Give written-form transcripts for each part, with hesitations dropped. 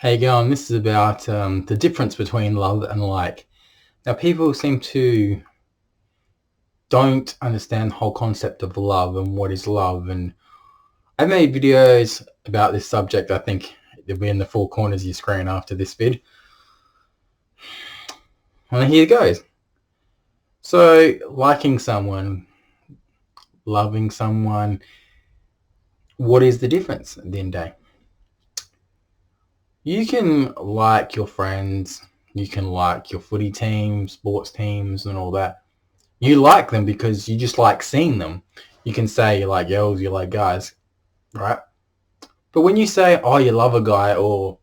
How you going? This is about the difference between love and like. Now, people seem to don't understand the whole concept of love and what is love. And I've made videos about this subject. I think they'll be in the four corners of your screen after this vid. And here it goes. So, liking someone, loving someone, what is the difference at the end of the day? You can like your friends, you can like your footy team, sports teams and all that. You like them because you just like seeing them. You can say you like girls, you like guys, right? But when you say, oh, you love a guy or,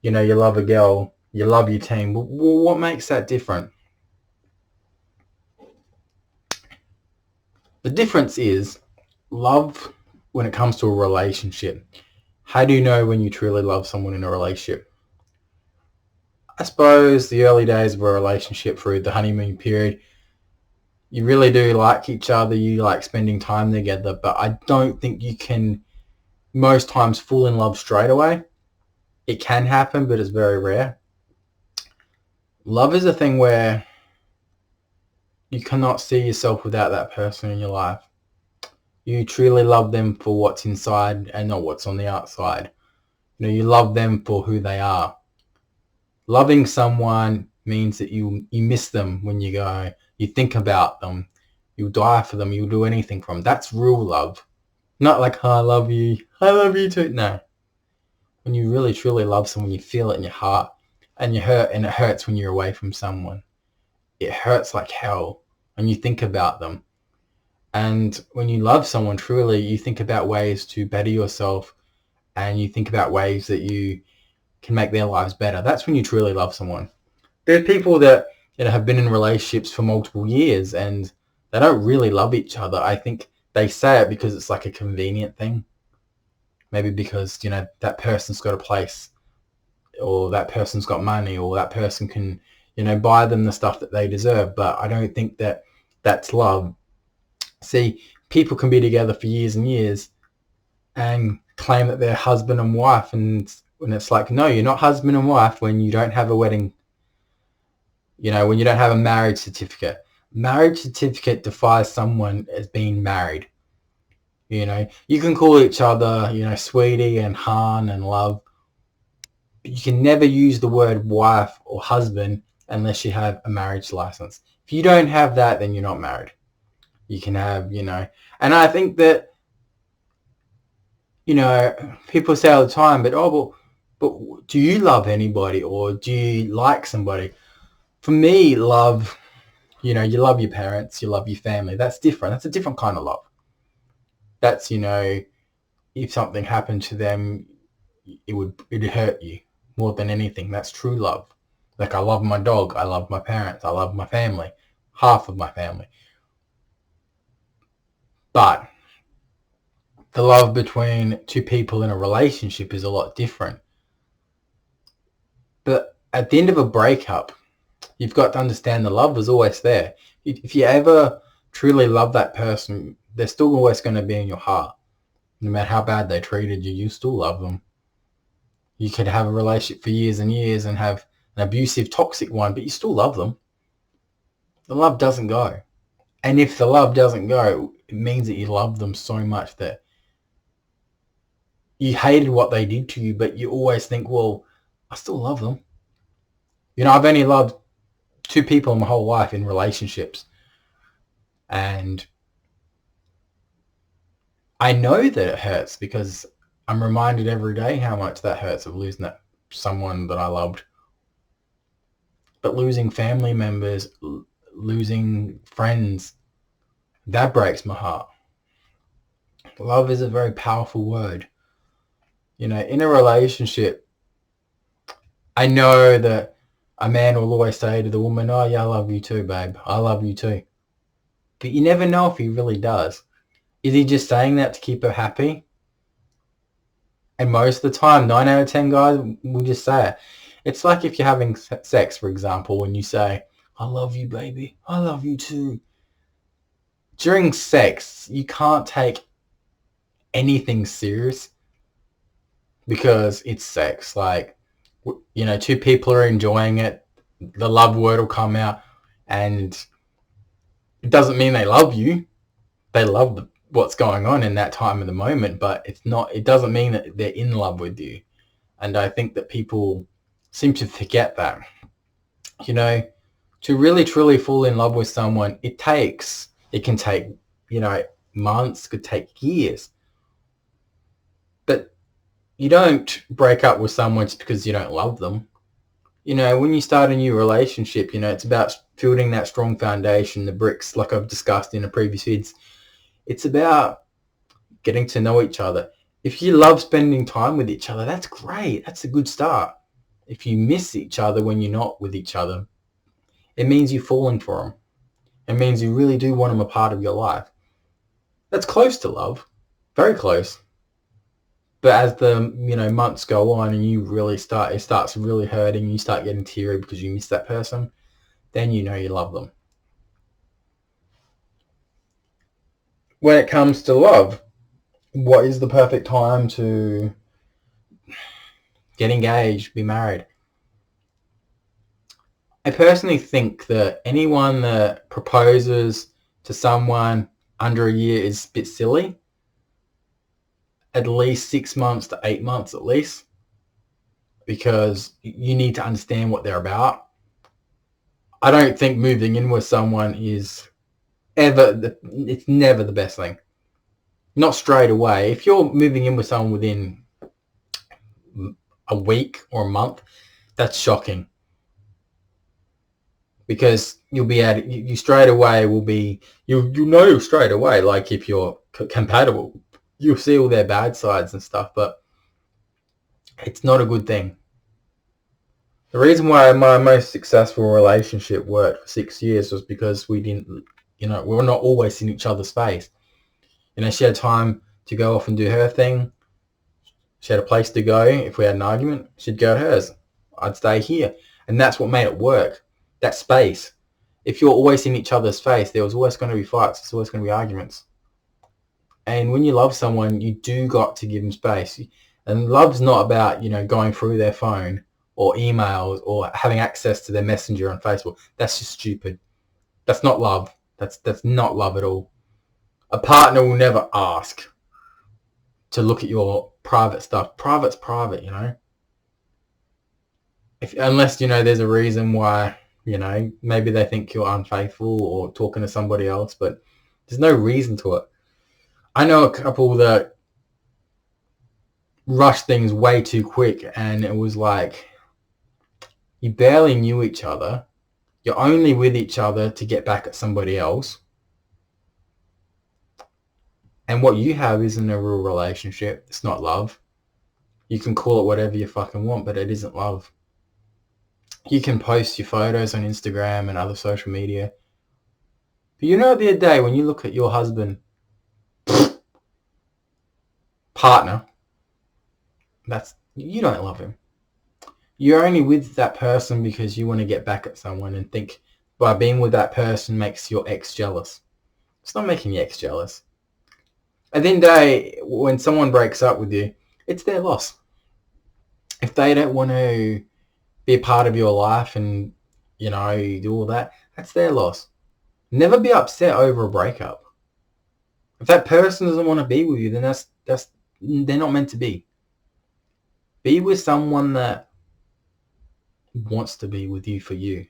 you love a girl, you love your team, well, what makes that different? The difference is love when it comes to a relationship. How do you know when you truly love someone in a relationship? I suppose the early days of a relationship through the honeymoon period, you really do like each other, you like spending time together, but I don't think you can most times fall in love straight away. It can happen, but it's very rare. Love is a thing where you cannot see yourself without that person in your life. You truly love them for what's inside and not what's on the outside. You love them for who they are. Loving someone means that you miss them when you go. You think about them. You'll die for them. You'll do anything for them. That's real love. Not like, oh, I love you too. No. When you really truly love someone, you feel it in your heart and you hurt, and it hurts when you're away from someone. It hurts like hell and you think about them. And when you love someone truly, you think about ways to better yourself and you think about ways that you can make their lives better. That's when you truly love someone. There are people that have been in relationships for multiple years and they don't really love each other. I think they say it because it's like a convenient thing. Maybe because, that person's got a place or that person's got money or that person can, buy them the stuff that they deserve. But I don't think that that's love. See, people can be together for years and years and claim that they're husband and wife. And when it's like, no, you're not husband and wife when you don't have a wedding, when you don't have a marriage certificate. Marriage certificate defines someone as being married. You can call each other, sweetie and hon and love. But you can never use the word wife or husband unless you have a marriage license. If you don't have that, then you're not married. You can have, and I think that, people say all the time, but do you love anybody or do you like somebody? For me, love, you love your parents, you love your family. That's different. That's a different kind of love. That's, if something happened to them, it'd hurt you more than anything. That's true love. Like I love my dog, I love my parents, I love my family, half of my family. But the love between two people in a relationship is a lot different. But at the end of a breakup, you've got to understand the love was always there. If you ever truly love that person, they're still always going to be in your heart. No matter how bad they treated you, you still love them. You could have a relationship for years and years and have an abusive, toxic one, but you still love them. The love doesn't go. And if the love doesn't go, it means that you love them so much that you hated what they did to you, but you always think, well, I still love them. I've only loved two people in my whole life in relationships. And I know that it hurts because I'm reminded every day how much that hurts of losing that someone that I loved. But losing family members, losing friends, that breaks my heart. Love is a very powerful word. In a relationship, I know that a man will always say to the woman, oh yeah, I love you too, babe. I love you too. But you never know if he really does. Is he just saying that to keep her happy? And most of the time, 9 out of 10 guys will just say it. It's like if you're having sex, for example, when you say, I love you, baby. I love you too. During sex, you can't take anything serious because it's sex. Like, Two people are enjoying it, the love word will come out, and it doesn't mean they love you. They love what's going on in that time of the moment, but it doesn't mean that they're in love with you. And I think that people seem to forget that. To really truly fall in love with someone, it can take, months, could take years. But you don't break up with someone just because you don't love them. When you start a new relationship, it's about building that strong foundation, the bricks, like I've discussed in the previous vids. It's about getting to know each other. If you love spending time with each other, that's great. That's a good start. If you miss each other when you're not with each other, it means you're falling for them. It means you really do want them a part of your life. That's close to love. Very close. But as the months go on and it starts really hurting, you start getting teary because you miss that person, then you love them. When it comes to love, what is the perfect time to get engaged, be married? I personally think that anyone that proposes to someone under a year is a bit silly. At least 6 months to 8 months at least, because you need to understand what they're about. I don't think moving in with someone it's never the best thing. Not straight away. If you're moving in with someone within a week or a month, that's shocking. Because you'll be you straight away will be, straight away, like if you're compatible, you'll see all their bad sides and stuff, but it's not a good thing. The reason why my most successful relationship worked for 6 years was because we were not always in each other's face. She had time to go off and do her thing. She had a place to go. If we had an argument, she'd go to hers. I'd stay here. And that's what made it work. That space. If you're always in each other's face, there was always going to be fights. There's always going to be arguments. And when you love someone, you do got to give them space. And love's not about, going through their phone or emails or having access to their messenger on Facebook. That's just stupid. That's not love. That's not love at all. A partner will never ask to look at your private stuff. Private's private, unless, there's a reason why, maybe they think you're unfaithful or talking to somebody else, but there's no reason to it. I know a couple that rushed things way too quick, and it was like you barely knew each other. You're only with each other to get back at somebody else. And what you have isn't a real relationship. It's not love. You can call it whatever you fucking want, but it isn't love. You can post your photos on Instagram and other social media. But at the end of the day, when you look at your husband, partner, you don't love him. You're only with that person because you want to get back at someone and think by being with that person makes your ex jealous. It's not making your ex jealous. At the end of the day, when someone breaks up with you, it's their loss. If they don't want to be a part of your life and, do all that, that's their loss. Never be upset over a breakup. If that person doesn't want to be with you, then they're not meant to be. Be with someone that wants to be with you for you.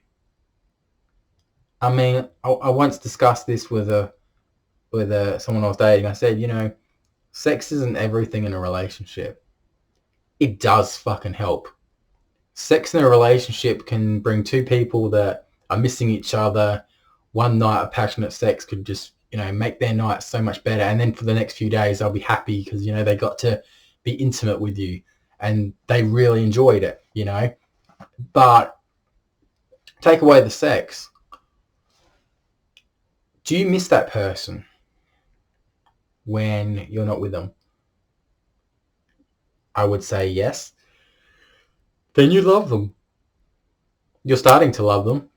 I mean, I once discussed this with someone I was dating. I said, sex isn't everything in a relationship. It does fucking help. Sex in a relationship can bring two people that are missing each other. One night of passionate sex could just, make their night so much better. And then for the next few days, they'll be happy because, they got to be intimate with you and they really enjoyed it, But take away the sex. Do you miss that person when you're not with them? I would say yes. Then you love them. You're starting to love them.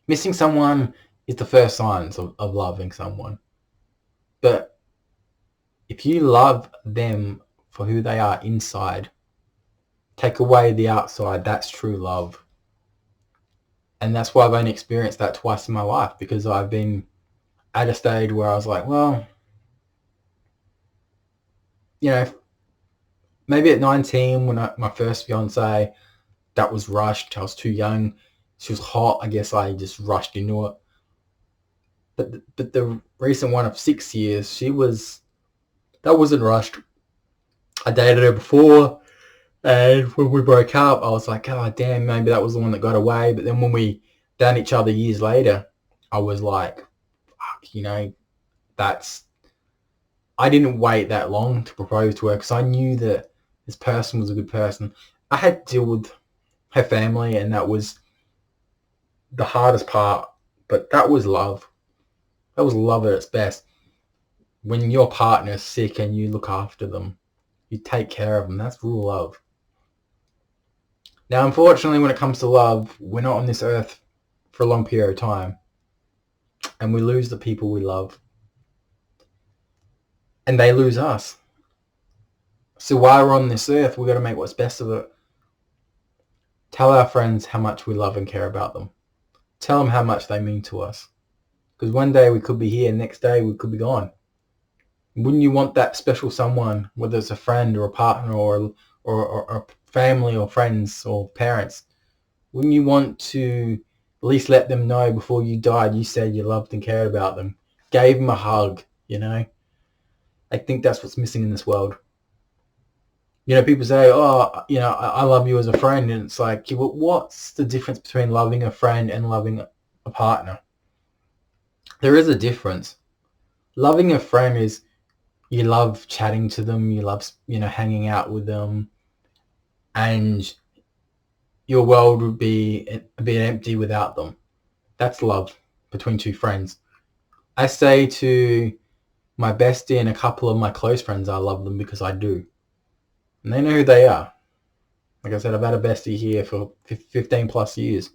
Missing someone is the first signs of loving someone. But if you love them for who they are inside, Take away the outside, that's true love. And that's why I've only experienced that twice in my life, because I've been at a stage where I was like, well, maybe at 19 when my first fiance, that was rushed. I was too young. She was hot. I guess I just rushed into it. But the recent one of 6 years, that wasn't rushed. I dated her before, and when we broke up, I was like, oh damn, maybe that was the one that got away. But then when we found each other years later, I was like, fuck, I didn't wait that long to propose to her because I knew that this person was a good person. I had to deal with her family, and that was the hardest part, but that was love. That was love at its best. When your partner's sick and you look after them, you take care of them, that's real love. Now, unfortunately, when it comes to love, we're not on this earth for a long period of time, and we lose the people we love, and they lose us. So while we're on this earth, we've got to make what's best of it. Tell our friends how much we love and care about them. Tell them how much they mean to us. Because one day we could be here, next day we could be gone. Wouldn't you want that special someone, whether it's a friend or a partner or family or friends or parents, wouldn't you want to at least let them know before you died you said you loved and cared about them, gave them a hug, I think that's what's missing in this world. People say, oh, I love you as a friend, and it's like, well, what's the difference between loving a friend and loving a partner? There is a difference. Loving a friend is you love chatting to them, you love, hanging out with them, and your world would be empty without them. That's love between two friends. I say to my bestie and a couple of my close friends, I love them because I do. And they know who they are. Like I said, I've had a bestie here for 15 plus years.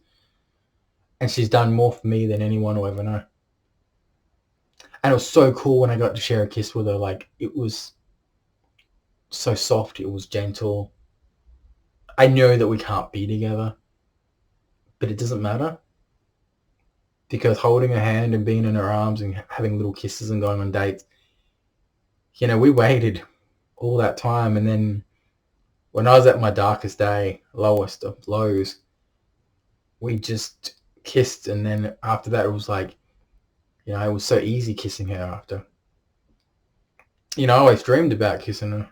And she's done more for me than anyone will ever know. And it was so cool when I got to share a kiss with her. Like, it was so soft. It was gentle. I know that we can't be together. But it doesn't matter. Because holding her hand and being in her arms and having little kisses and going on dates, we waited all that time. And then when I was at my darkest day, lowest of lows, we just kissed. And then after that, it was like, it was so easy kissing her after. I always dreamed about kissing her.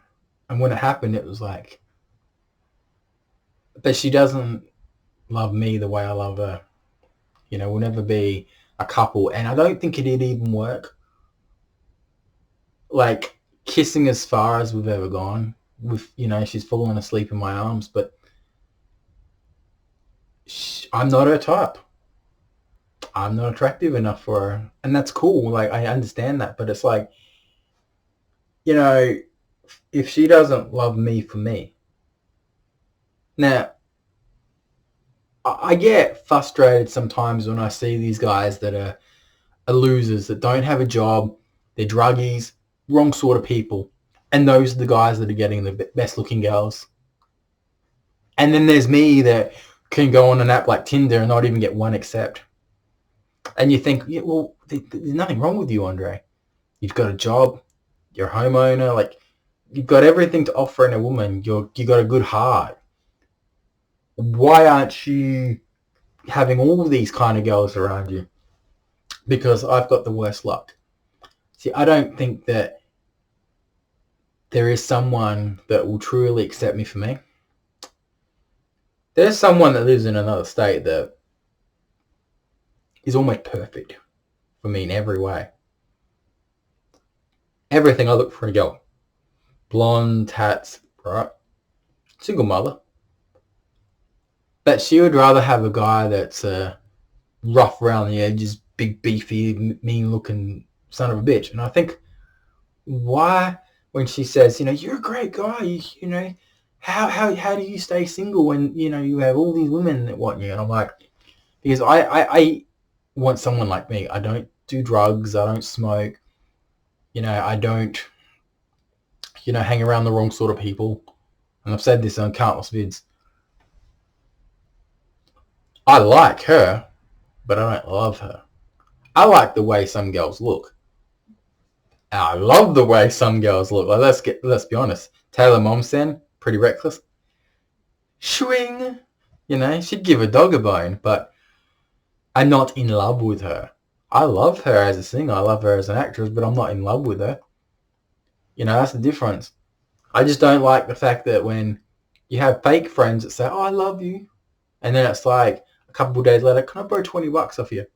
And when it happened, it was like, but she doesn't love me the way I love her. We'll never be a couple. And I don't think it'd even work. Like, kissing as far as we've ever gone. With, she's fallen asleep in my arms, but I'm not her type. I'm not attractive enough for her. And that's cool. Like, I understand that. But it's like, if she doesn't love me for me. Now, I get frustrated sometimes when I see these guys that are losers, that don't have a job, they're druggies, wrong sort of people. And those are the guys that are getting the best looking girls. And then there's me that can go on an app like Tinder and not even get one accept. And you think, yeah, well, there's nothing wrong with you, Andre. You've got a job, you're a homeowner, like, you've got everything to offer in a woman. You got a good heart. Why aren't you having all these kind of girls around you? Because I've got the worst luck. See, I don't think that there is someone that will truly accept me for me. There's someone that lives in another state that is almost perfect for me in every way. Everything I look for in a girl. Blonde, tats, right? Single mother. But she would rather have a guy that's rough around the edges, big, beefy, mean-looking son of a bitch. And I think, why, when she says, you're a great guy, how do you stay single when, you have all these women that want you? And I'm like, because I want someone like me. I don't do drugs. I don't smoke. I don't, hang around the wrong sort of people. and I've said this on countless vids, I like her, but I don't love her. I like the way some girls look. I love the way some girls look. Like, let's be honest. Taylor Momsen, Pretty Reckless. Swing. You know, she'd give a dog a bone, but I'm not in love with her. I love her as a singer. I love her as an actress, but I'm not in love with her. You know, that's the difference. I just don't like the fact that when you have fake friends that say, oh, I love you, and then it's like a couple of days later, can I borrow $20 off you?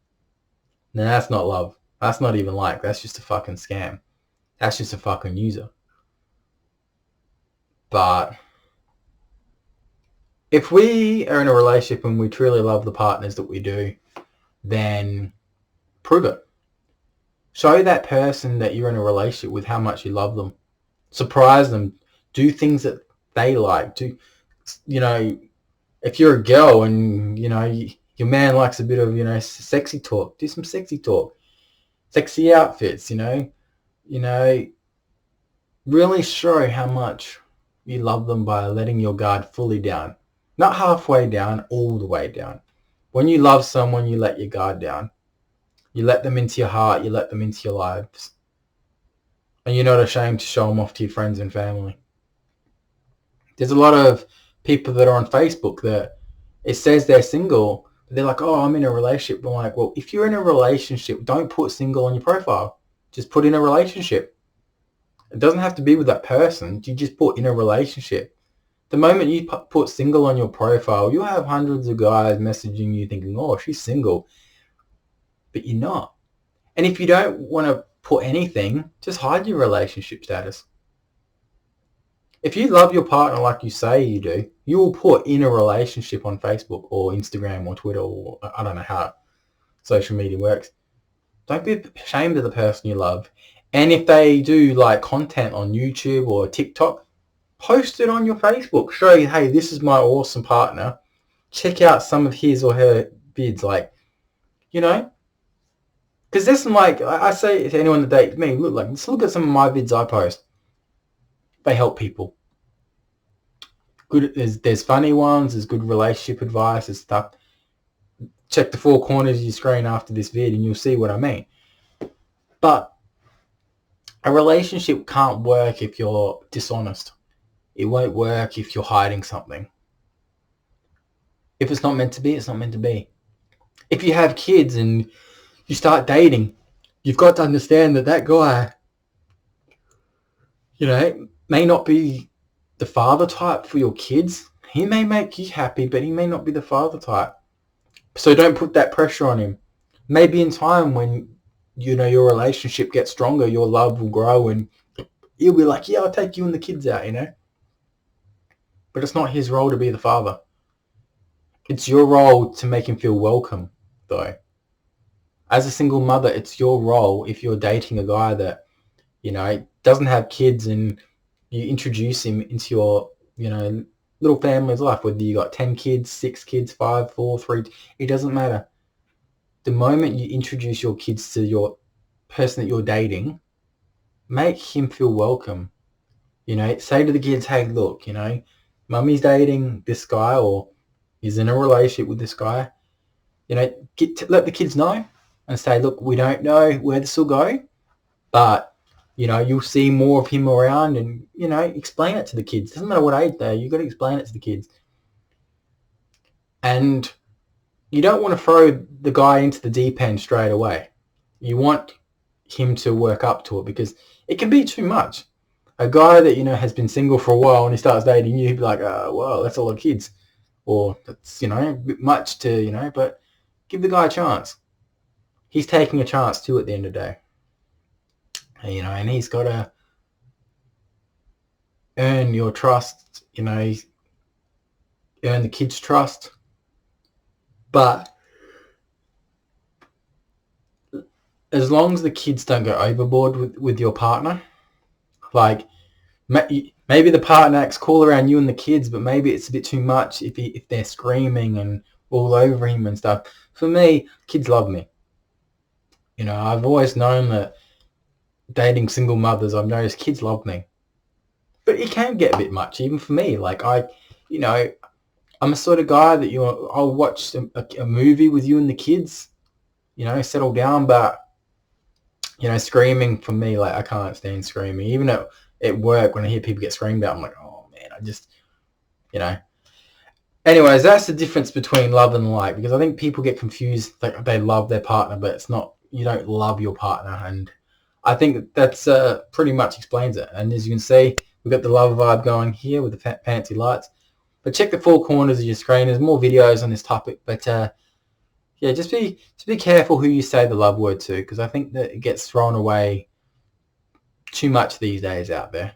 No, that's not love. That's not even like. That's just a fucking scam. That's just a fucking user. But if we are in a relationship and we truly love the partners that we do, then prove it. Show that person that you're in a relationship with how much you love them. Surprise them. Do things that they like. You know, if you're a girl and, you know, your man likes a bit of, you know, sexy talk, do some sexy talk. Sexy outfits, you know, really show how much you love them by letting your guard fully down. Not halfway down, all the way down. When you love someone, you let your guard down. You let them into your heart. You let them into your lives. And you're not ashamed to show them off to your friends and family. There's a lot of people that are on Facebook that it says they're single, but they're like, oh, I'm in a relationship. But I'm like, well, if you're in a relationship, don't put single on your profile. Just put in a relationship. It doesn't have to be with that person. You just put in a relationship. The moment you put single on your profile, you'll have hundreds of guys messaging you thinking, oh, she's single. But you're not. And if you don't want to put anything, just hide your relationship status. If you love your partner like you say you do, you will put in a relationship on Facebook or Instagram or Twitter or I don't know how social media works. Don't be ashamed of the person you love. And if they do like content on YouTube or TikTok, post it on your Facebook. Show, hey, this is my awesome partner. Check out some of his or her vids. Like, you know, because there's some, like, I say to anyone that dates me, let's look at some of my vids I post. They help people. Good. There's funny ones. There's good relationship advice. There's stuff. Check the 4 corners of your screen after this vid and you'll see what I mean. But a relationship can't work if you're dishonest. It won't work if you're hiding something. If it's not meant to be, it's not meant to be. If you have kids and you start dating, you've got to understand that that guy, you know, may not be the father type for your kids. He may make you happy, but he may not be the father type. So don't put that pressure on him. Maybe in time when, you know, your relationship gets stronger, your love will grow and he'll be like, yeah, I'll take you and the kids out, you know. But it's not his role to be the father. It's your role to make him feel welcome, though. As a single mother, it's your role if you're dating a guy that, you know, doesn't have kids and you introduce him into your, you know, little family's life, whether you got 10 kids, 6 kids, 5, 4, 3, it doesn't matter. The moment you introduce your kids to your person that you're dating, make him feel welcome. You know, say to the kids, hey, look, you know, mummy's dating this guy or is in a relationship with this guy. You know, let the kids know and say, look, we don't know where this will go, but, you know, you'll see more of him around and, you know, explain it to the kids. Doesn't matter what age they are, you've got to explain it to the kids. And you don't want to throw the guy into the deep end straight away. You want him to work up to it because it can be too much. A guy that, you know, has been single for a while and he starts dating you, he'd be like, well, that's a lot of kids. Or that's, you know, a bit much to, you know, but give the guy a chance. He's taking a chance too at the end of the day. You know, and he's got to earn your trust, you know, earn the kids' trust. But as long as the kids don't go overboard with your partner, like maybe the partner acts cool around you and the kids, but maybe it's a bit too much if they're screaming and all over him and stuff. For me, kids love me. You know, I've always known that dating single mothers, I've noticed kids love me. But it can get a bit much, even for me. Like I'm a sort of guy that I'll watch a movie with you and the kids, settle down. But screaming for me, like I can't stand screaming. Even at work, when I hear people get screamed at, I'm like, oh man, I just, you know. Anyways, that's the difference between love and like, because I think people get confused, like they love their partner, but it's not, you don't love your partner. And I think that's pretty much explains it. And as you can see, we've got the love vibe going here with the fancy lights. But check the four corners of your screen. There's more videos on this topic. But yeah, just be careful who you say the love word to, because I think that it gets thrown away too much these days out there.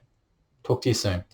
Talk to you soon.